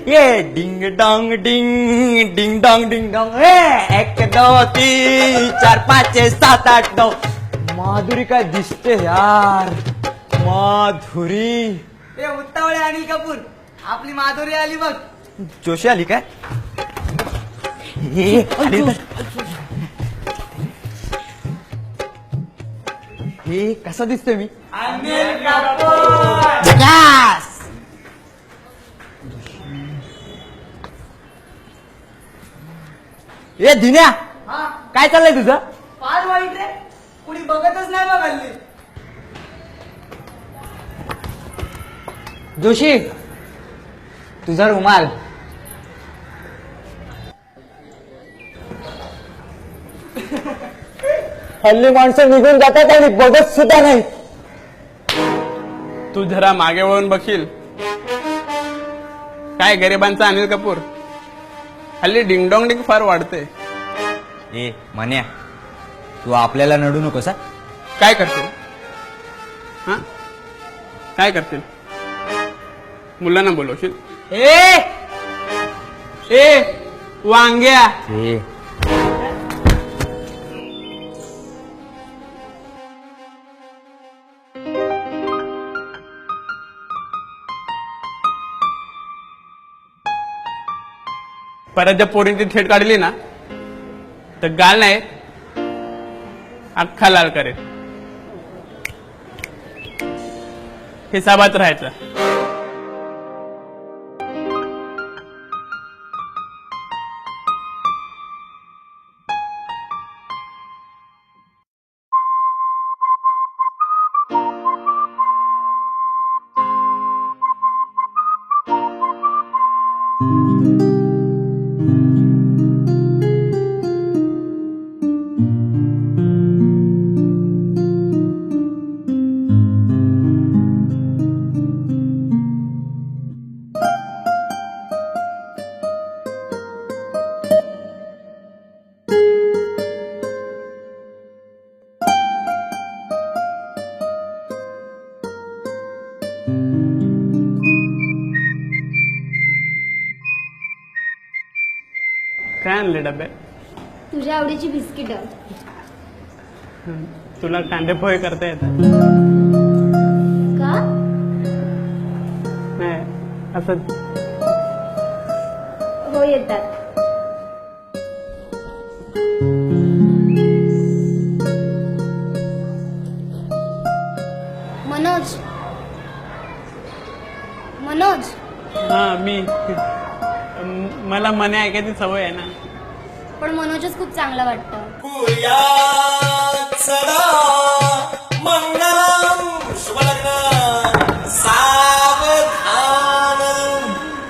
ये ding dong ding ding dong ding dong हे 1 2 3 4 5 6 7 8 9 माधुरी काय दिसते यार माधुरी ए उत्तावळे अनिल कपूर आपली माधुरी आली बघ. जोशी आली काय हे आली तर. हे कसा दिसतोय मी अनिल कपूर विकास ए दिन्या हा काय चाललंय तुझं फार वाईट रे कुणी बघतच नाही बघ हल्ली. जोशी तुझा रुमाल हल्ली माणसं निघून जातात आणि बघत सुद्धा नाही. तू जरा मागे वळून बघशील काय गरिबांचा अनिल कपूर हल्ली डिंगडोंग डिंग फार वाढते. ए म्हण्या तू आपल्याला नडू नकोस हा. काय करतील हा काय करतील मुलांना बोलवशील ए ए वांग्या ए परत जर पोरींची थेट काढली ना तर गाल नाही अख्खा लाल करेल. हिसाबात राहायचं. काय आणले डब्यात तुझ्या आवडीची बिस्किट. तुला कांदे पोहे करता येतात का नाही असं हो येतात. मनोज मनोज हा मी मला मने ऐकायची सवय आहे ना. पण मनोजच खूप चांगलं वाटतं.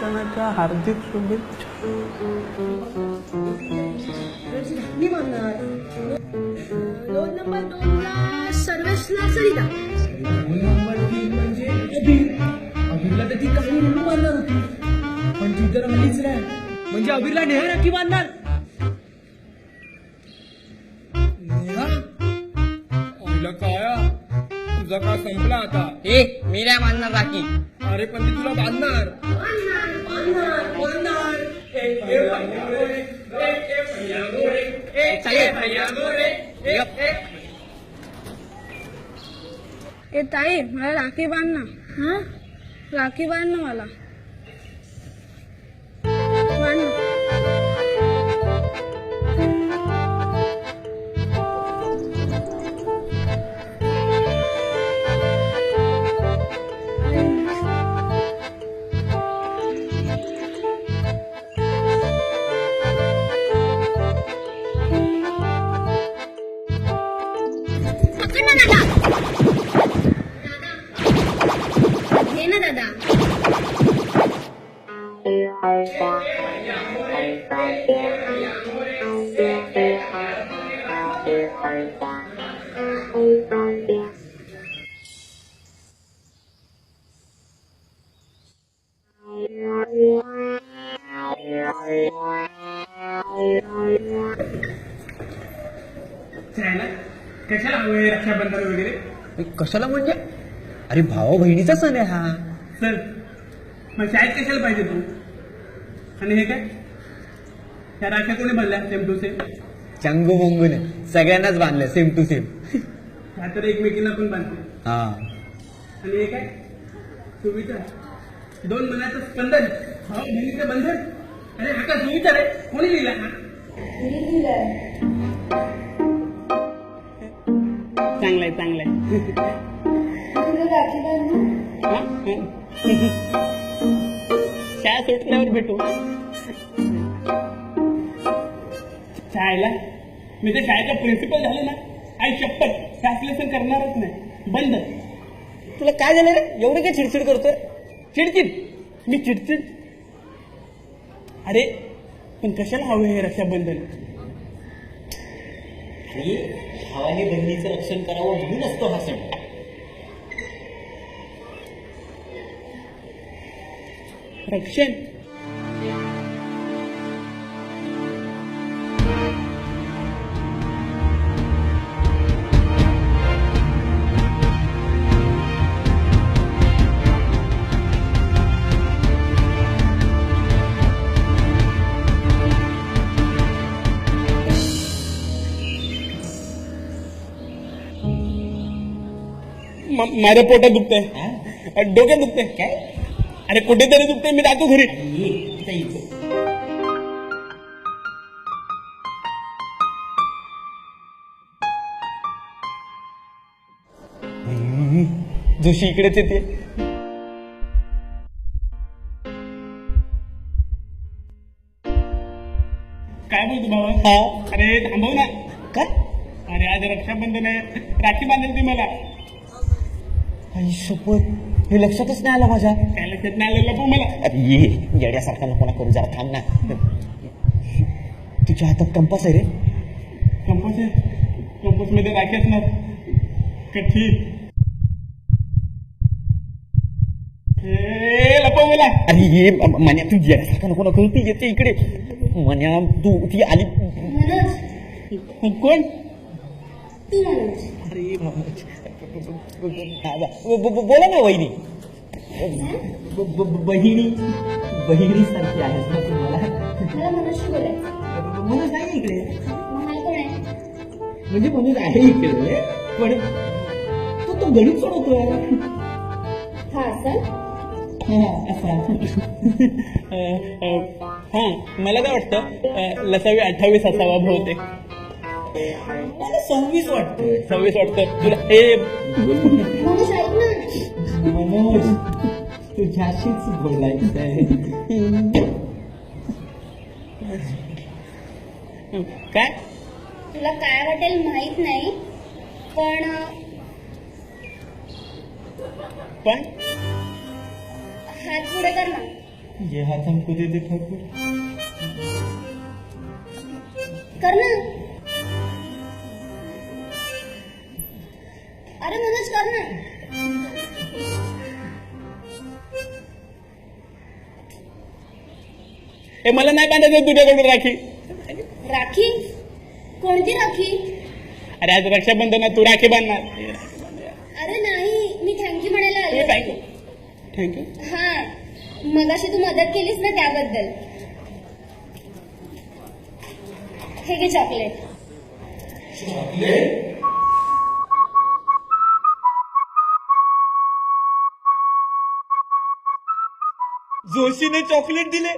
सणाच्या हार्दिक शुभेच्छा. रोल नंबर 2 ला सर्वेशला सरिता. रोल नंबर 3 म्हणजे अभिरला तर ती काही रेणू बांधणार होती पण ती तर आलीच नाही म्हणजे अभिरला नेहा राखी बांधणार. नेहा आईला काय तुझा का संपला आता. ए मी नाही मानणार राखी. अरे पण ती तुला बांधणार. ए ताई मला राखी बांध ना. हा राखी बांध ना मला. बांध ना. पकड ना दादा. घे ना दादा. कशाला हवंय रक्षाबंधन वगैरे. कशाला म्हणजे अरे भावा बहिणीचा सण आहे हा. सर मग शाळेत कशाला पाहिजे तू. आणि हे काय ह्या राख्या कोणी बांधल्या सेम टू सेम? चंगू मंगूने सगळ्यांनाच बांधलं सेम टू सेम. ह्या तर एकमेकींना पण बांधते. हा आणि हे काय सुविचार, दोन मनाचं स्पंदन, भाऊ बहिणीचं बंधन. अरे हा का सुविचार आहे? कोणी लिहिला हा? चांगलंय चांगलंय. हा? शाळा सुटल्यावर भेटू. शाळेला मी तर शाळेचा प्रिन्सिपल झालो ना, आई शपथ ट्रान्सलेशन करणारच नाही, बंद. तुला काय झालं रे एवढं काय चिडचिड करतोय? चिडचिड? मी चिडचिड? अरे पण कशाला हवं हे रक्षाबंधन? भावाने बहिणीचं रक्षण करावं म्हणून असतो हा सण. रक्षण? माझ्या पोटात दुखतंय, डोक्यात दुखतंय. काय अरे कुठेतरी दुखतंय, मी जातो घरी. जोशी इकडेच येते. काय बोलतो बाबा? अरे थांबव ना. काय अरे आज रक्षाबंधन आहे, राखी बांधेल ती मला. आई शपथ हे लक्षातच नाही आलं माझ्या. काय लक्षात नाही आलं? लपव मला. अरे ये येड्यासारखा नको ना करू, जरा थांब ना. तुझ्या हातात कंपास आहे रे. कंपोस आहे? कंपोस मध्ये राखी असणार कठी. लपव मला. अरे ये मन्या तू येड्यासारखा नको ना करू, ती येते इकडे. मन्या तू ती आली. मनोज कोण? तू मनोज. अरे बोला ना वहिनी. बहिणी सारखी आहे ना तुम्हाला. मला मनोजशी बोलायचं. मनोज नाही इकडे. मग हा कोण आहे? म्हणजे मनोज आहे इकडे पण तो गणित सोडवतोय. हा असं हा मला काय वाटतं लसावी 28 असावा बहुतेक. मला 26 वाटतोय. 26 वाटतं तुला. हे मनोज ऐक ना. मनोज तुझ्याशीच बोलायचंय. काय? तुला काय वाटेल माहित नाही, पण पण हात पुढे कर ना. ये हात हमको दे दे ठाकुर. कर ना. अरे मनोज कर ना. हे मला नाही बांधायचं तुझ्याकडून राखी. राखी? कोणती राखी? अरे आज रक्षाबंधन आहे, तू राखी बांधणार. अरे नाही, मी थँक्यू म्हणायला आले. थँक्यू. थँक्यू. हा मगाशी तू मदत केलीस ना त्याबद्दल. हे घे चॉकलेट. जोशीने चॉकलेट दिले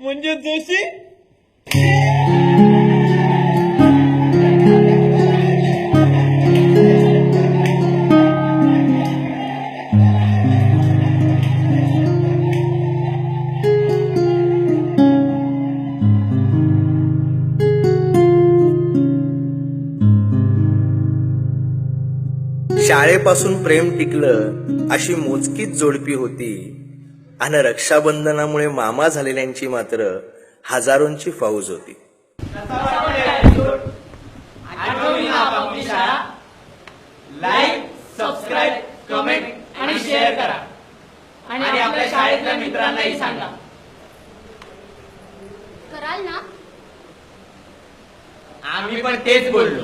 म्हणजे जोशी. शाळेपासून प्रेम टिकलं अशी मोजकीच जोडपी होती आणि रक्षाबंधनामुळे मामा झालेल्यांची मात्र हजारोंची फौज होती. लाईक, सबस्क्राईब, कमेंट आणि शेअर करा आणि आपल्या शाळेतल्या मित्रांनाही सांगा. कराल ना? आम्ही पण तेच बोललो.